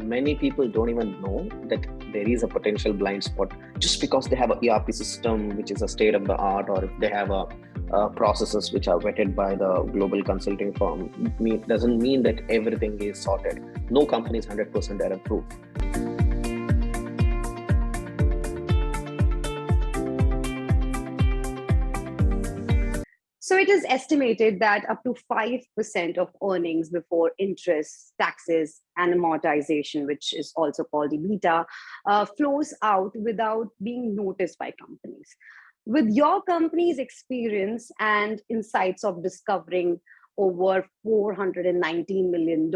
many people don't even know that there is a potential blind spot just because they have a ERP system which is a state of the art, or if they have processes which are vetted by the global consulting firm. Doesn't mean that everything is sorted. No company is 100% error proof. So it is estimated that up to 5% of earnings before interest, taxes, and amortization, which is also called EBITA, flows out without being noticed by companies. With your company's experience and insights of discovering over $419 million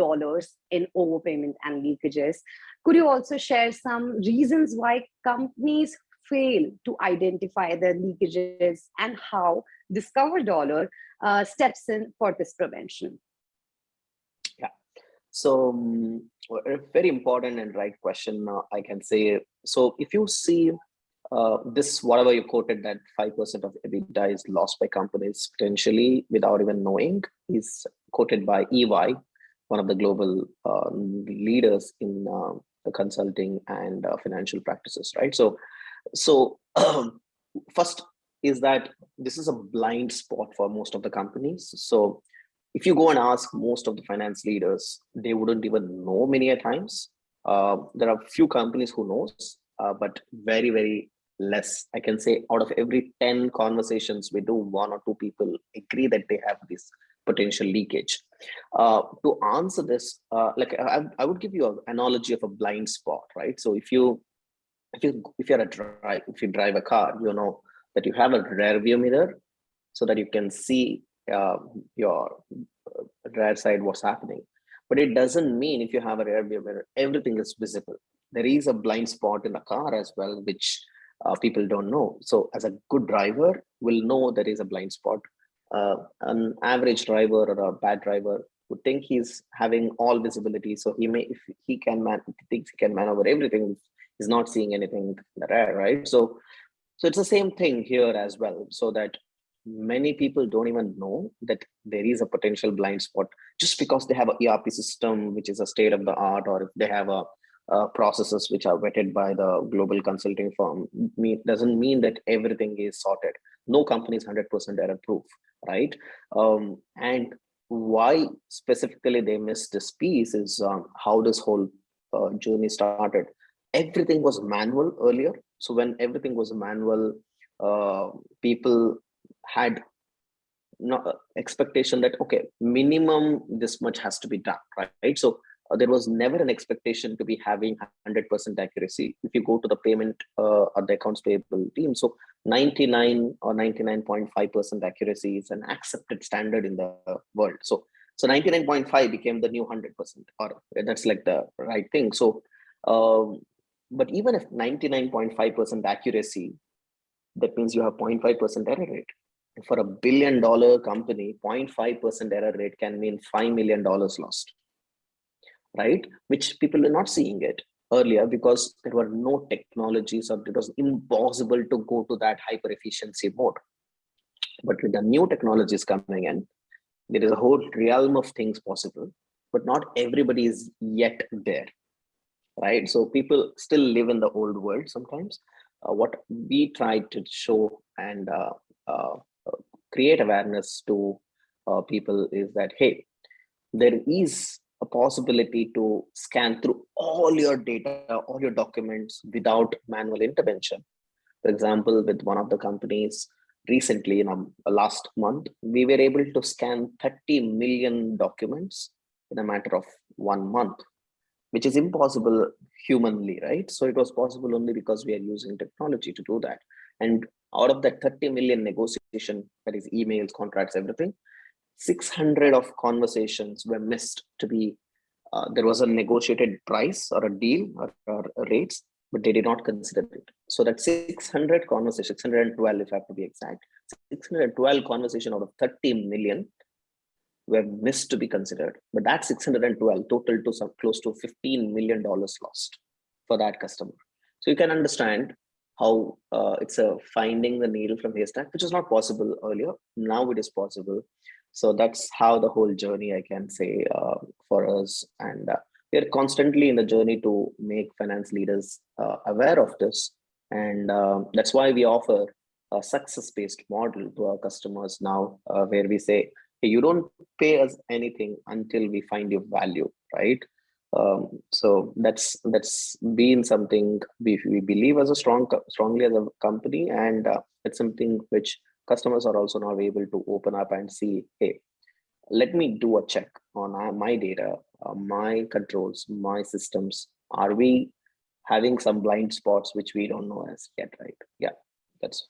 in overpayment and leakages, could you also share some reasons why companies fail to identify the leakages and how Discover Dollar steps in for this prevention? Yeah, so a very important and right question, I can say. So if you see this, whatever you quoted, that 5% of EBITDA is lost by companies potentially without even knowing, is quoted by EY, one of the global leaders in the consulting and financial practices, right? So first is that this is a blind spot for most of the companies. So if you go and ask most of the finance leaders, they wouldn't even know many a times. There are few companies who knows, but very, very less. I can say out of every 10 conversations we do, 1 or 2 people agree that they have this potential leakage. To answer this, I would give you an analogy of a blind spot, right? So if you drive a car, you know that you have a rear view mirror so that you can see your rear side what's happening. But it doesn't mean if you have a rear view mirror, everything is visible. There is a blind spot in the car as well, which people don't know. So as a good driver will know there is a blind spot. An average driver or a bad driver would think he's having all visibility. So he may, if he thinks he can maneuver everything, is not seeing anything in the rear, right? So it's the same thing here as well. So that many people don't even know that there is a potential blind spot just because they have a ERP system which is a state of the art, or if they have processes which are vetted by the global consulting firm. Doesn't mean that everything is sorted. No company is 100% error proof, right? And why specifically they missed this piece is how this whole journey started. Everything was manual earlier. So when everything was manual, people had no expectation that, okay, minimum this much has to be done, right? So there was never an expectation to be having 100% accuracy. If you go to the payment or the accounts payable team, so 99 or 99.5% accuracy is an accepted standard in the world. So 99.5 became the new 100%, or that's like the right thing. So but even if 99.5% accuracy, that means you have 0.5% error rate. For $1 billion company, 0.5% error rate can mean $5 million lost, right? Which people are not seeing it earlier because there were no technologies, or it was impossible to go to that hyper efficiency mode. But with the new technologies coming in, there is a whole realm of things possible, but not everybody is yet there, right? So people still live in the old world sometimes. What we try to show and create awareness to people is that, hey, there is a possibility to scan through all your data, all your documents without manual intervention. For example, with one of the companies recently, in last month, we were able to scan 30 million documents in a matter of 1 month, which is impossible humanly, right? So it was possible only because we are using technology to do that. And out of that 30 million negotiation, that is emails, contracts, everything, 600 of conversations were missed to be, there was a negotiated price or a deal or rates, but they did not consider it. So that 600 conversations, 612 if I have to be exact, 612 conversation out of 30 million were missed to be considered. But that 612 total to some close to $15 million lost for that customer. So you can understand how it's a finding the needle from haystack, which is not possible earlier. Now it is possible. So that's how the whole journey, I can say, for us. And we are constantly in the journey to make finance leaders aware of this. And that's why we offer a success-based model to our customers now, where we say, hey, you don't pay us anything until we find your value, right? So that's been something we believe as a strongly as a company, and it's something which customers are also now able to open up and see, hey, let me do a check on my data, my controls, my systems. Are we having some blind spots which we don't know as yet, right? Yeah, that's